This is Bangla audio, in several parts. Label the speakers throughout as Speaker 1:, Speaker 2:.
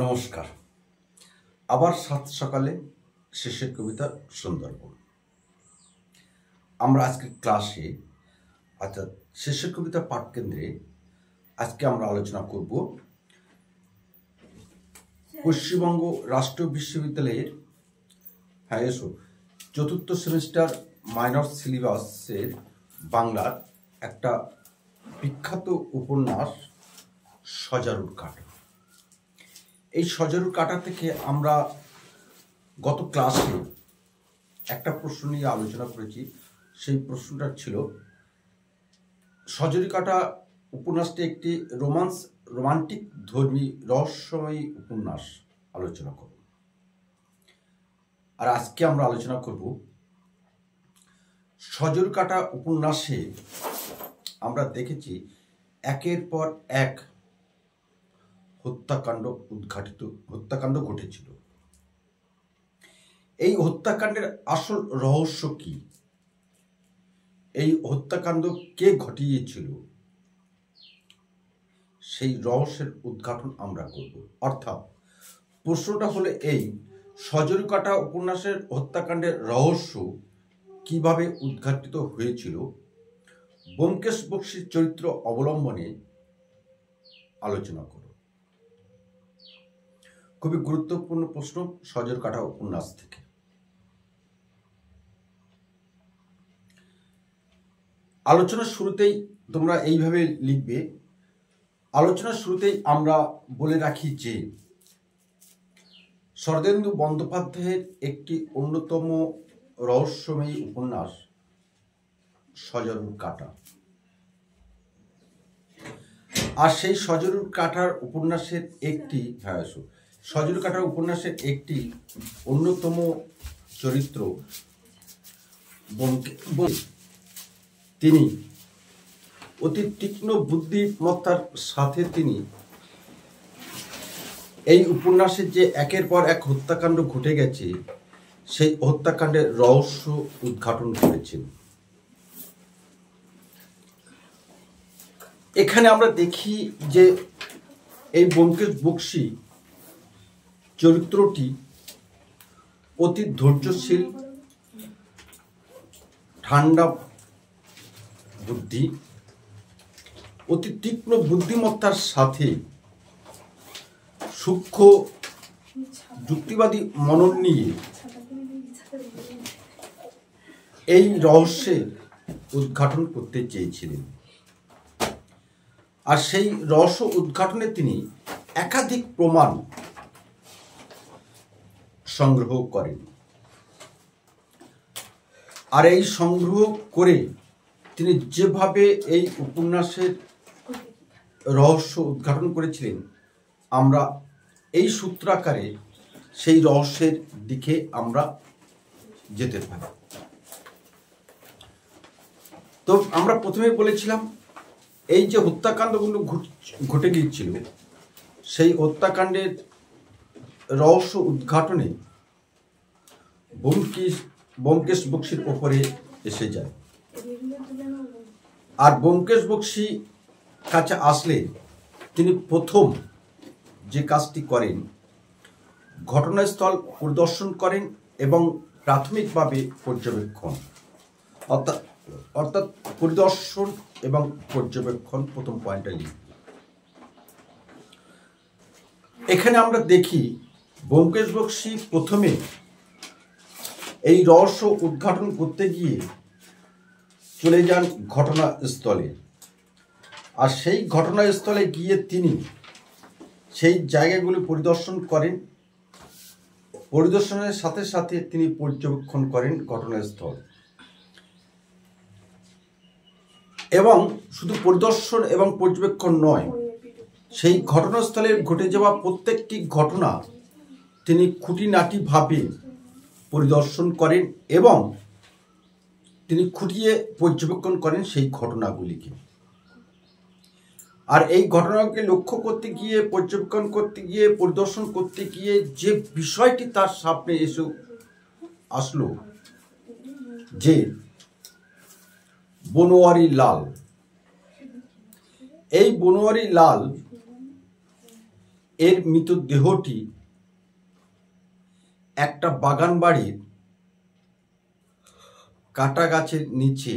Speaker 1: নমস্কার। আবার সাত সকালে শেষের কবিতা সুন্দরবন। আমরা আজকে ক্লাসে অর্থাৎ শেষের কবিতা পাঠ কেন্দ্রে আজকে আমরা আলোচনা করব পশ্চিমবঙ্গ রাষ্ট্র বিশ্ববিদ্যালয়ের চতুর্থ সেমিস্টার মাইনর সিলেবাসের বাংলার একটা বিখ্যাত উপন্যাস সজারুর কাঁটা। এই সজারুর কাঁটা থেকে আমরা গত ক্লাসে একটা প্রশ্ন নিয়ে আলোচনা করেছি। সেই প্রশ্নটা ছিল সজারুর কাঁটা উপন্যাসটি একটি রোমান্টিক ধর্মী রহস্যময়ী উপন্যাস, আলোচনা করব। আর আজকে আমরা আলোচনা করব সজারুর কাঁটা উপন্যাসে আমরা দেখেছি একের পর এক হত্যাকাণ্ড ঘটেছিল। এই হত্যাকাণ্ডের আসল রহস্য কি? এই হত্যাকাণ্ড কে ঘটিয়েছিল? সেই রহস্যের উদ্ঘাটন আমরা করব। অর্থাৎ প্রশ্নটা হলো এই, সজারুর কাঁটা উপন্যাসের হত্যাকাণ্ডের রহস্য কিভাবে উদ্ঘাটিত হয়েছিল, ব্যোমকেশ বক্সীর চরিত্র অবলম্বনে আলোচনা করব। খুবই গুরুত্বপূর্ণ প্রশ্ন সজারুর কাঁটা উপন্যাস থেকে। আলোচনার শুরুতেই তোমরা এইভাবে লিখবে। আলোচনার শুরুতেই আমরা বলে রাখি যে শরদিন্দু বন্দ্যোপাধ্যায়ের একটি অন্যতম রহস্যময়ী উপন্যাস সজারুর কাঁটা। আর সেই সজারুর কাঁটার উপন্যাসের একটি অন্যতম চরিত্র তিনি অতি তীক্ষ্ণ বুদ্ধিমত্তার সাথে তিনি এই উপন্যাসের যে একের পর এক হত্যাকাণ্ড ঘটে গেছে সেই হত্যাকাণ্ডের রহস্য উদ্ঘাটন করেছেন। এখানে আমরা দেখি যে এই ব্যোমকেশ বক্সী চরিত্রটি অতি ধৈর্যশীল, ঠান্ডা বুদ্ধি, অতি তীক্ষ্ণ বুদ্ধিমত্তার সাথে সূক্ষ্ম যুক্তিবাদী মনন নিয়ে এই রহস্যের উদ্ঘাটন করতে চেয়েছিলেন। আর সেই রহস্য উদ্ঘাটনে তিনি একাধিক প্রমাণ সংগ্রহ করেন। আর এই সংগ্রহ করে তিনি যেভাবে এই উপন্যাসের রহস্য উদ্ঘাটন করেছিলেন, আমরা এই সূত্রাকারে সেই রহস্যের দিকে আমরা যেতে পারি। তো আমরা প্রথমে বলেছিলাম এই যে হত্যাকাণ্ডগুলো ঘটে গিয়েছিল সেই হত্যাকাণ্ডের রহস্য উদ্ঘাটনে ব্যোমকেশ বক্সীর ওপরে এসে যায়। আর ব্যোমকেশ বক্সী কাছে আসলে তিনি প্রথম যে কাজটি করেন, ঘটনাস্থল পরিদর্শন করেন এবং প্রাথমিকভাবে পর্যবেক্ষণ, অর্থাৎ পরিদর্শন এবং পর্যবেক্ষণ প্রথম পয়েন্টটা লিখি। এখানে আমরা দেখি ব্যোমকেশ বক্সী প্রথমে এই রহস্য উদ্ঘাটন করতে গিয়ে চলে যান ঘটনাস্থলে। আর সেই ঘটনাস্থলে গিয়ে তিনি সেই জায়গাগুলি পরিদর্শন করেন। পরিদর্শনের সাথে সাথে তিনি পর্যবেক্ষণ করেন ঘটনাস্থল। এবং শুধু পরিদর্শন এবং পর্যবেক্ষণ নয়, সেই ঘটনাস্থলে ঘটে যাওয়া প্রত্যেকটি ঘটনা তিনি খুঁটিনাটিভাবে পরিদর্শন করেন এবং তিনি খুঁটিয়ে পর্যবেক্ষণ করেন সেই ঘটনাগুলিকে। আর এই ঘটনাকে লক্ষ্য করতে গিয়ে, পর্যবেক্ষণ করতে গিয়ে, পরিদর্শন করতে গিয়ে যে বিষয়টি তার সামনে এসে আসলো, যে বনোয়ারি লাল, এই বনোয়ারি লাল এর মৃতদেহটি একটা বাগান বাড়ির কাটা গাছের নিচে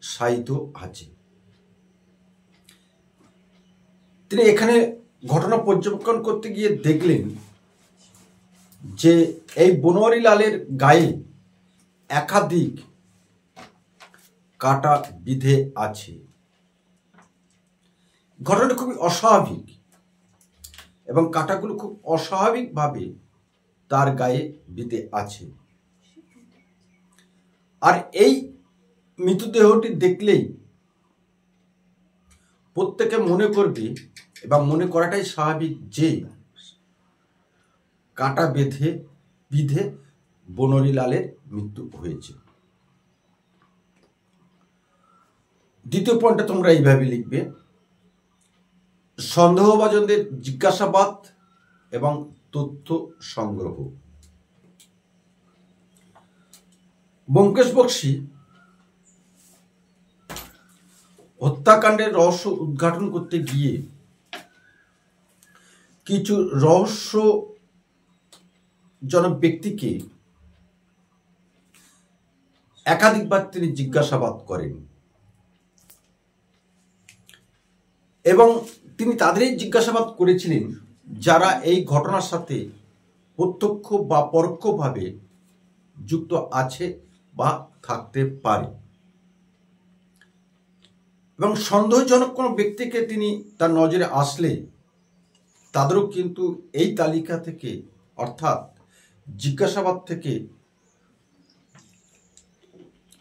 Speaker 1: শায়িত আছে। তিনি এখানে ঘটনা পর্যবেক্ষণ করতে গিয়ে দেখলেন যে এই বনোয়ারি লালের গায়ে একাধিক কাটা বিঁধে আছে। ঘটনাটা খুবই অস্বাভাবিক এবং কাটাগুলো খুব অস্বাভাবিকভাবে তার গায়ে বিঁধে আছে। আর এই মৃতদেহটি দেখলেই প্রত্যেকে মনে করবে, এবং মনে করাটাই স্বাভাবিক, যে কাটা বিধে বনোয়ারি লালের মৃত্যু হয়েছে। দ্বিতীয় পয়েন্টটা তোমরা এইভাবে লিখবে: সন্দেহভাজনদের জিজ্ঞাসাবাদ এবং তথ্য সংগ্রহ। ব্যোমকেশ বক্সী হত্যাকাণ্ডের রহস্য উদ্ঘাটন করতে গিয়ে কিছু রহস্যজনক ব্যক্তিকে একাধিকবার তিনি জিজ্ঞাসাবাদ করেন এবং তিনি তাদেরই জিজ্ঞাসাবাদ করেছিলেন যারা এই ঘটনার সাথে প্রত্যক্ষ বা পরোক্ষভাবে যুক্ত আছে বা থাকতে পারে। এবং সন্দেহজনক কোনো ব্যক্তিকে তিনি তার নজরে আসলে তাদেরও কিন্তু এই তালিকা থেকে, অর্থাৎ জিজ্ঞাসাবাদ থেকে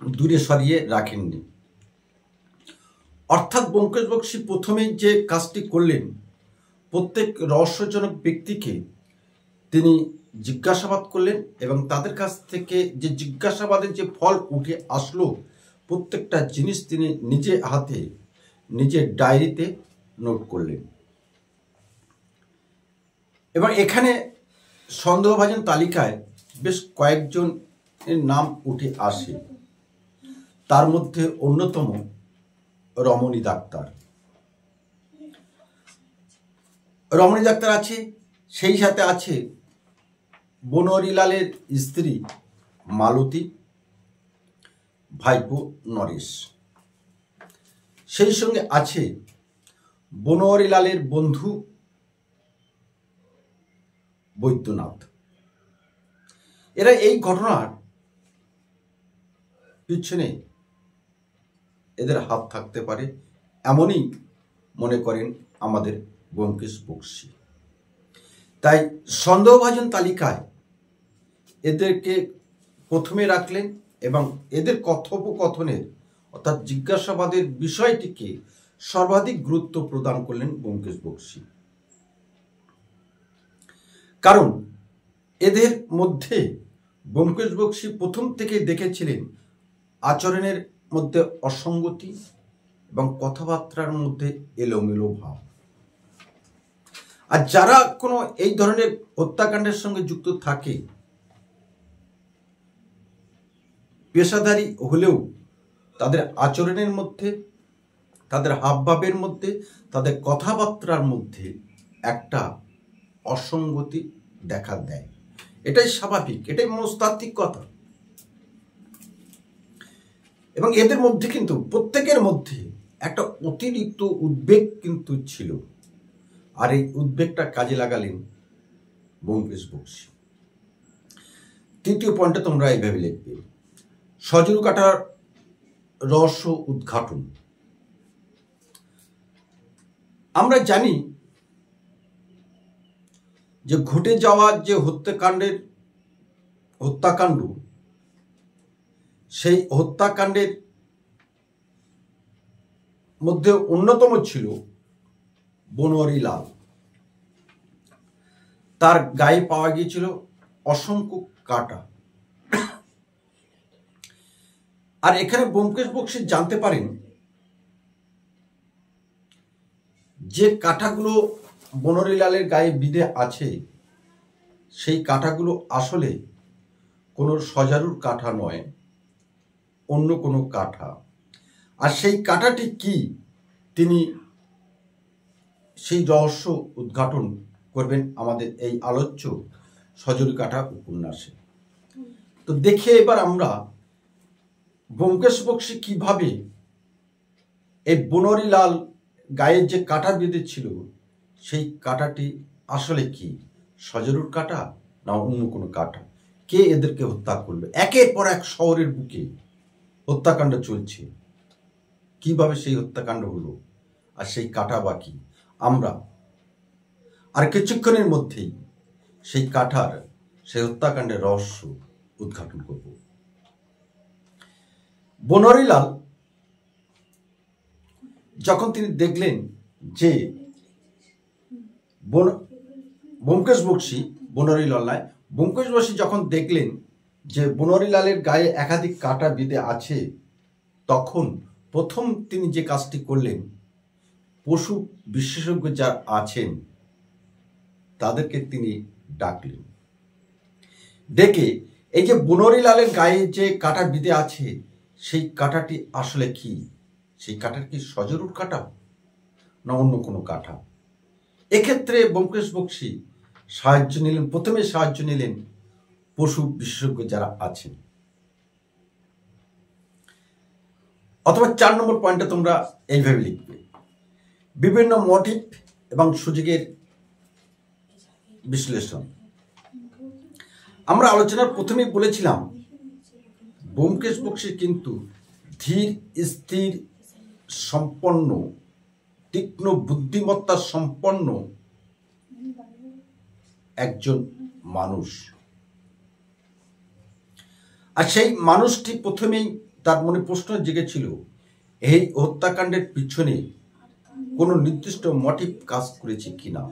Speaker 1: দূরে সরিয়ে রাখেননি। অর্থাৎ ব্যোমকেশ বক্সী প্রথমেই যে কাজটি করলেন, প্রত্যেক রহস্যজনক ব্যক্তিকে তিনি জিজ্ঞাসাবাদ করলেন এবং তাদের কাছ থেকে যে জিজ্ঞাসাবাদের যে ফল উঠে আসলো, প্রত্যেকটা জিনিস তিনি নিজে হাতে নিজের ডায়েরিতে নোট করলেন। এবং এখানে সন্দেহভাজন তালিকায় বেশ কয়েকজনের নাম উঠে আসে। তার মধ্যে অন্যতম রমণী ডাক্তার। রমণী ডাক্তার আছে, সেই সাথে আছে বনোয়ারি লালের স্ত্রী মালতী, ভাইপো নরেশ। সেই সঙ্গে আছে বনোয়ারি লালের বন্ধু বৈদ্যনাথ। এরা এই ঘটনার পিছনে এদের হাত থাকতে পারে, এমনই মনে করেন আমাদের ব্যোমকেশ বক্সী। তাই সন্দেহভাজন তালিকায় এদেরকে প্রথমে রাখলেন এবং এদের কথোপকথনের, অর্থাৎ জিজ্ঞাসাবাদের বিষয়টিকে সর্বাধিক গুরুত্ব প্রদান করলেন ব্যোমকেশ বক্সী। কারণ এদের মধ্যে ব্যোমকেশ বক্সী প্রথম থেকে দেখেছিলেন আচরণের মধ্যে অসঙ্গতি এবং কথাবার্তার মধ্যে এলোমেলো ভাব। আর যারা কোনো এই ধরনের হত্যাকাণ্ডের সঙ্গে যুক্ত থাকে, পেশাদারী হলেও তাদের আচরণের মধ্যে, তাদের হাবভাবের মধ্যে, তাদের কথাবার্তার মধ্যে একটা অসঙ্গতি দেখা দেয়। এটাই স্বাভাবিক, এটাই মনস্তাত্ত্বিক কথা। এবং এদের মধ্যে কিন্তু প্রত্যেকের মধ্যে একটা অতিরিক্ত উদ্বেগ কিন্তু ছিল, আর এই উদ্বেগটা কাজে লাগালেন ব্যোমকেশ বক্সী। তৃতীয় পয়েন্টে তোমরা এইভাবে লিখবে: সজরু কাটার রহস্য উদ্ঘাটন। আমরা জানি যে ঘটে যাওয়া যে হত্যাকাণ্ড, সেই হত্যাকাণ্ডের মধ্যে অন্যতম ছিল বনোয়ারি লাল। তার গায়ে পাওয়া গিয়েছিল অসংখ্য কাটা। আর এখানে ব্যোমকেশ বক্সী জানতে পারেন যে কাঁটাগুলো বনোয়ারি লালের গায়ে বিঁধে আছে, সেই কাঁটাগুলো আসলে কোনো সজারুর কাঁটা নয়, অন্য কোনো কাঁটা। আর সেই কাঁটাটি কি তিনি সেই রহস্য উদ্ঘাটন করবেন আমাদের এই আলোচ্য সজরি কাটা উপন্যাসে। তো দেখে এবার আমরা ব্যোমকেশ বক্সী কিভাবে এই বনরিলাল গায়ের যে কাটা বেঁধেছিল সেই কাটাটি আসলে কি, সজরুর কাটা না অন্য কোনো কাটা, কে এদেরকে হত্যা করবে। একের পর এক শহরের বুকে হত্যাকাণ্ড চলছে, কিভাবে সেই হত্যাকাণ্ড হলো আর সেই কাটা বাকি, আমরা আর কিছুক্ষণের মধ্যেই সেই কাটার সেই হত্যাকাণ্ডের রহস্য উদ্ঘাটন করব। বনরিলাল যখন তিনি দেখলেন যে ব্যোমকেশ বক্সী, বনরিলাল নয়, ব্যোমকেশ বক্সী যখন দেখলেন যে বনরিলালের গায়ে একাধিক কাটা বিঁধে আছে, তখন প্রথম তিনি যে কাজটি করলেন, পশু বিশেষজ্ঞ যারা আছেন তাদেরকে তিনি ডাকলেন। ডেকে এই যে বনরিলালের গায়ে যে কাটা বিঁধে আছে সেই কাটাটি আসলে কি, সেই কাটার কি সজরুর কাটা না অন্য কোনো কাটা। এক্ষেত্রে ব্যোমকেশ বক্সী সাহায্য নিলেন, প্রথমে সাহায্য নিলেন পশু বিশেষজ্ঞ যারা আছেন। অথবা 4 নম্বর পয়েন্টে তোমরা এইভাবে লিখবে, বিভিন্ন মোটিভ এবং সুযোগের বিশ্লেষণ। আমরা আলোচনার প্রথমেই বলেছিলাম ব্যোমকেশ বক্সী কিন্তু ধীর স্থির সম্পন্ন, তীক্ষ্ণ বুদ্ধিমত্তা সম্পন্ন একজন মানুষ। আর সেই মানুষটি প্রথমেই তার মনে প্রশ্ন জেগেছিল, এই হত্যাকাণ্ডের পিছনে কোনো নির্দিষ্ট মোটিভ কাজ করেছে কিনা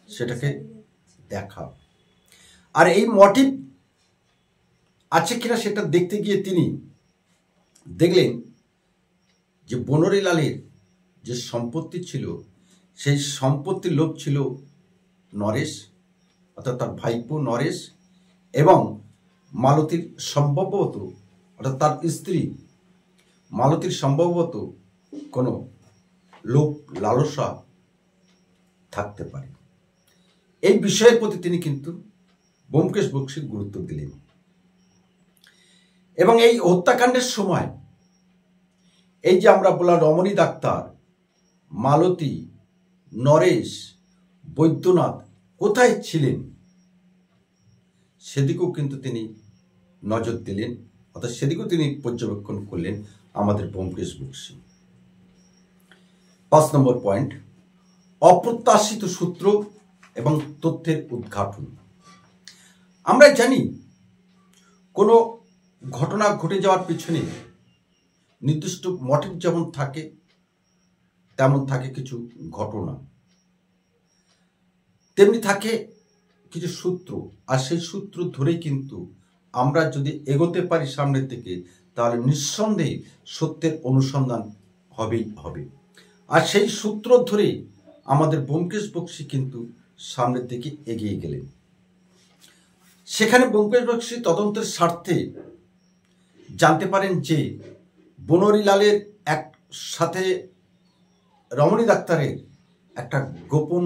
Speaker 1: সেটাকে দেখা। আর এই মোটিভ আছে কিনা সেটা দেখতে গিয়ে তিনি দেখলেন যে বনরিলালের যে সম্পত্তি ছিল সেই সম্পত্তির লোভ ছিল নরেশ, অর্থাৎ তার ভাইপো নরেশ, এবং মালতীর সম্ভবত, অর্থাৎ তার স্ত্রী মালতীর সম্ভবত কোনো লোভ লালসা থাকতে পারে। এই বিষয়ের প্রতি তিনি কিন্তু ব্যোমকেশ বক্সী গুরুত্ব দিলেন। এবং এই হত্যাকাণ্ডের সময় এই যে আমরা বললাম রমণী ডাক্তার, মালতী, নরেশ, বৈদ্যনাথ কোথায় ছিলেন সেদিকেও কিন্তু তিনি নজর দিলেন, অর্থাৎ সেদিকেও তিনি পর্যবেক্ষণ করলেন আমাদের ব্যোমকেশ বক্সী। 5 নম্বর পয়েন্ট, অপ্রত্যাশিত সূত্র এবং তথ্যের উদ্ঘাটন। আমরা জানি কোনো ঘটনা ঘটে যাওয়ার পিছনে নির্দিষ্ট মোটিভ যেমন থাকে তেমন থাকে কিছু ঘটনা, তেমনি থাকে কিছু সূত্র। আর সেই সূত্র ধরেই কিন্তু আমরা যদি এগোতে পারি সামনের দিকে, তাহলে নিঃসন্দেহে সত্যের অনুসন্ধান হবেই হবে। আর সেই সূত্র ধরেই আমাদের ব্যোমকেশ বক্সী কিন্তু সামনের দিকে এগিয়ে গেলেন। সেখানে ব্যোমকেশ বক্সী তদন্তের স্বার্থে জানতে পারেন যে বনরিলালের এক সাথে রমণী ডাক্তারের একটা গোপন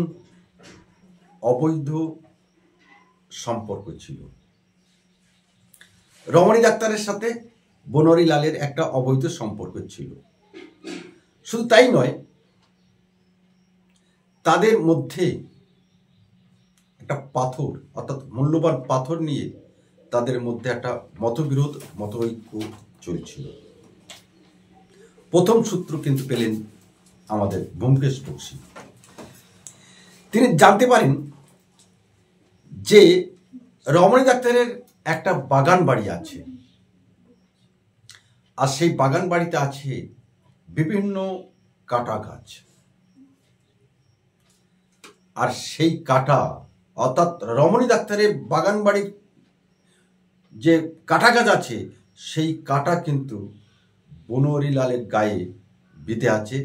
Speaker 1: অবৈধ সম্পর্ক ছিল। রমণী ডাক্তারের সাথে বনরিলালের একটা অবৈধ সম্পর্ক ছিল। শুধু তাই নয়, তাদের মধ্যে একটা পাথর, অর্থাৎ মূল্যবান পাথর নিয়ে তাদের মধ্যে একটা মতবিরোধ, মতৈক্য চলছিল। প্রথম সূত্র কিন্তু পেলেন আমাদের ব্যোমকেশ বক্সী। তিনি জানতে পারেন যে রমণী ডাক্তারের একটা বাগান বাড়ি আছে, আর সেই বাগান বাড়িতে আছে বিভিন্ন কাটা গাছ। আর সেই কাটা, অর্থাৎ রমণী ডাক্তারের বাগান বাড়ির যে কাটা গাছ আছে সেই কাটা কিন্তু বনরিলালের গায়ে বিঁধে আছে।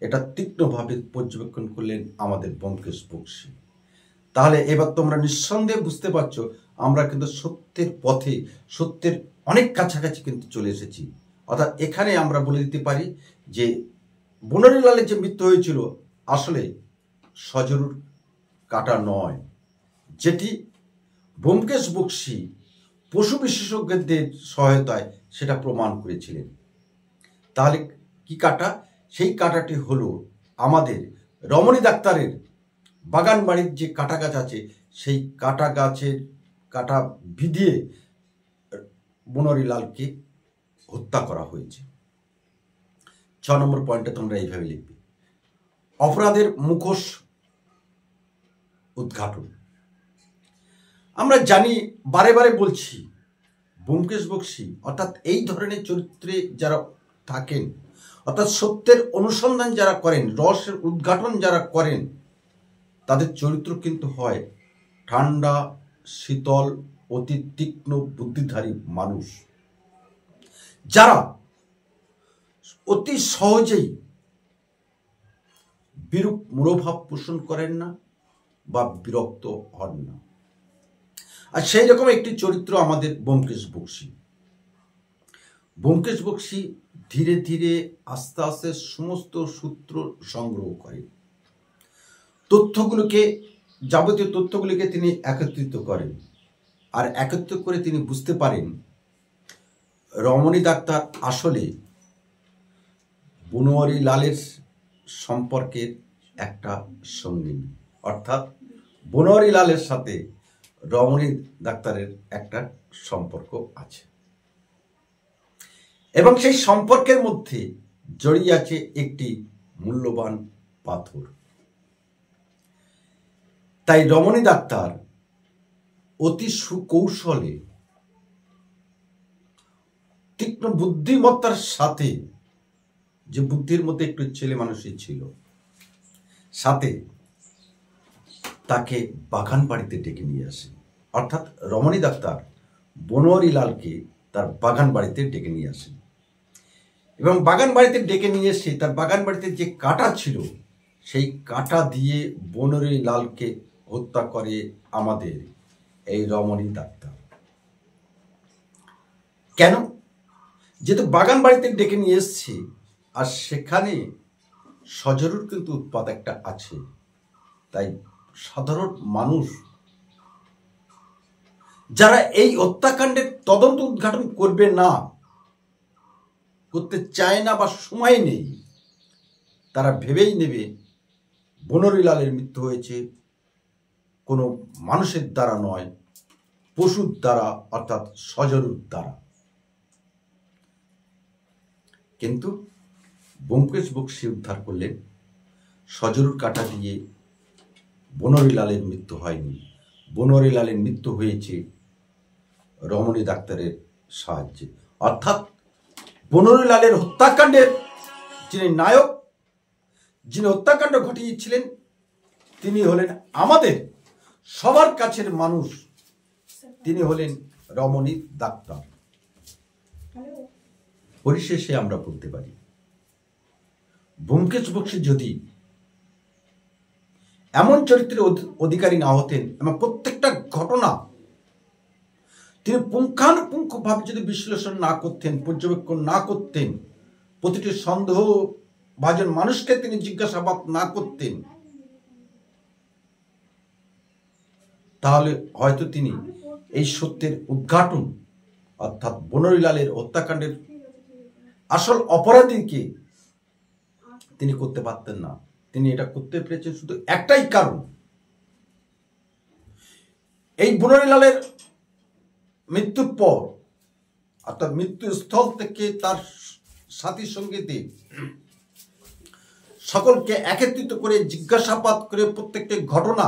Speaker 1: এটা তীক্ষ্ণভাবে পর্যবেক্ষণ করলেন আমাদের ব্যোমকেশ বক্সী। তাহলে এবার তোমরা নিঃসন্দেহে বুঝতে পারছো আমরা কিন্তু সত্যের পথে, সত্যের অনেক কাছাকাছি কিন্তু চলে এসেছি। অর্থাৎ এখানে আমরা বলে দিতে পারি যে বনরিলালের যে মৃত্যু হয়েছিল আসলে সজরুর কাটা নয়, যেটি ব্যোমকেশ বক্সী পশু বিশেষজ্ঞদের সহায়তায় সেটা প্রমাণ করেছিলেন। তাহলে কি কাটা? সেই কাটাটি হলো আমাদের রমণী ডাক্তারের বাগান বাড়ির যে কাটা গাছ আছে, সেই কাটা গাছের কাটা বিধিয়ে বনহরিলালকে হত্যা করা হয়েছে। 6 নম্বর পয়েন্টে তোমরা এইভাবে লিখবে, অপরাধের মুখোশ উদ্ঘাটন। আমরা জানি, বারে বারে বলছি, ব্যোমকেশ বক্সী অর্থাৎ এই ধরনের চরিত্রে যারা থাকেন, অর্থাৎ সত্যের অনুসন্ধান যারা করেন, রহস্যের উদ্ঘাটন যারা করেন, তাদের চরিত্র কিন্তু হয় ঠান্ডা, শীতল, অতি তীক্ষ্ণ বুদ্ধিধারী মানুষ, যারা অতি সহজেই বিরূপ মনোভাব পোষণ করেন না বা বিরক্ত হন না। আর সেই রকম একটি চরিত্র আমাদের ব্যোমকেশ বক্সী। ব্যোমকেশ বক্সী ধীরে ধীরে আস্তে আস্তে সমস্ত সূত্র সংগ্রহ করেন, যাবতীয় তথ্যগুলিকে তিনি একত্রিত করেন। আর একত্রিত করে তিনি বুঝতে পারেন রমণী ডাক্তার আসলে বনহরিলালের সম্পর্কের একটা সঙ্গিনী, অর্থাৎ বনহরিলালের সাথে রমণী ডাক্তারের একটা সম্পর্ক আছে, এবং সেই সম্পর্কের মধ্যে জড়িয়ে আছে একটি মূল্যবান পাথর। তাই রমণী ডাক্তার অতি সুকৌশলে, তীক্ষ্ণ বুদ্ধিমত্তার সাথে, যে বুদ্ধির মধ্যে একটু ছেলে মানুষই ছিল, সাথে তাকে বাগান বাড়িতে ডেকে নিয়ে আসে। অর্থাৎ রমণী ডাক্তার বনহরিলালকে তার বাগান বাড়িতে ডেকে নিয়ে আসেন, এবং বাগান বাড়িতে ডেকে নিয়ে এসে তার বাগান বাড়িতে যে কাঁটা ছিল, সেই কাঁটা দিয়ে বনহরিলালকে হত্যা করে আমাদের এই রমণী ডাক্তার। কেন? যেহেতু বাগান বাড়িতে ডেকে নিয়ে এসছে, আর সেখানে সজরুর কিন্তু উৎপাত একটা আছে, তাই সাধারণ মানুষ যারা এই হত্যাকাণ্ডের তদন্ত উদ্ঘাটন করবে না, করতে চায় না বা সময় নেই, তারা ভেবেই নেবে বনহরিলালের মৃত্যু হয়েছে কোনো মানুষের দ্বারা নয়, পশুর দ্বারা, অর্থাৎ সজরুর দ্বারা। কিন্তু ব্যোমকেশ বক্সী উদ্ধার করলেন সজরুর কাঁটা দিয়ে বনহরিলালের মৃত্যু হয়নি, বনহরিলালের মৃত্যু হয়েছে রমণী ডাক্তারের সাহায্যে। অর্থাৎ বনহরিলালের হত্যাকাণ্ডের যিনি নায়ক, যিনি হত্যাকাণ্ড ঘটিয়েছিলেন, তিনি হলেন আমাদের সবার কাছের মানুষ, তিনি হলেন রমণী ডাক্তার। পরিশেষে আমরা বলতে পারি, ব্যোমকেশ বক্সী যদি এমন চরিত্রের অধিকারী না হতেন, এবং প্রত্যেকটা ঘটনা তিনি পুঙ্খানুপুঙ্খভাবে যদি বিশ্লেষণ না করতেন, পর্যবেক্ষণ না করতেন, প্রতিটি সন্দেহভাজন মানুষকে তিনি জিজ্ঞাসাবাদ না করতেন, তাহলে হয়তো তিনি এই সত্যের উদ্ঘাটন, অর্থাৎ বনহরিলালের হত্যাকাণ্ডের আসল অপরাধীকে তিনি করতে পারতেন না। তিনি এটা করতে পেরেছেন শুধু একটাই কারণ, এই বনহরিলালের মৃত্যুর পর, অর্থাৎ মৃত্যুস্থল থেকে তার সাথী সঙ্গীদের সকলকে একত্রিত করে জিজ্ঞাসাবাদ করে, প্রত্যেকটি ঘটনা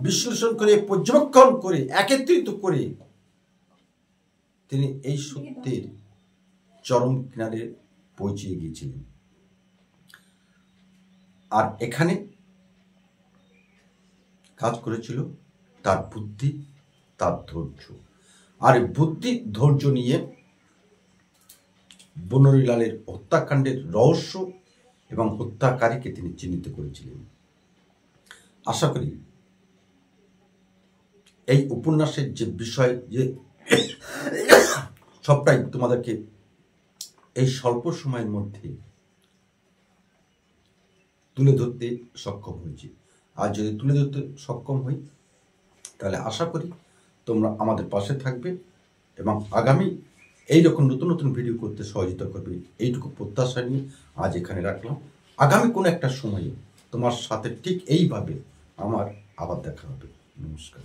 Speaker 1: বিশ্লেষণ করে, পর্যবেক্ষণ করে, একত্রিত করে তিনি এই সত্যের চরম কিনারে পৌঁছে গিয়েছিলেন। আর এখানে কাজ করেছিল তার বুদ্ধি, তার ধৈর্য। আর বুদ্ধি ধৈর্য নিয়ে বনহরিলালের হত্যাকাণ্ডের রহস্য এবং হত্যাকারীকে তিনি চিহ্নিত করেছিলেন। আশা করি এই উপন্যাসের যে বিষয়, যে সবটাই তোমাদেরকে এই স্বল্প সময়ের মধ্যে তুলে ধরতে সক্ষম হয়েছে। আর যদি তুলে ধরতে সক্ষম হই তাহলে আশা করি তোমরা আমাদের পাশে থাকবে এবং আগামী এইরকম নতুন নতুন ভিডিও করতে সহযোগিতা করবে, এইটুকু প্রত্যাশা নিয়ে আজ এখানে রাখলাম। আগামী কোনো একটা সময়ে তোমার সাথে ঠিক এইভাবে আমার আবার দেখা হবে। নমস্কার।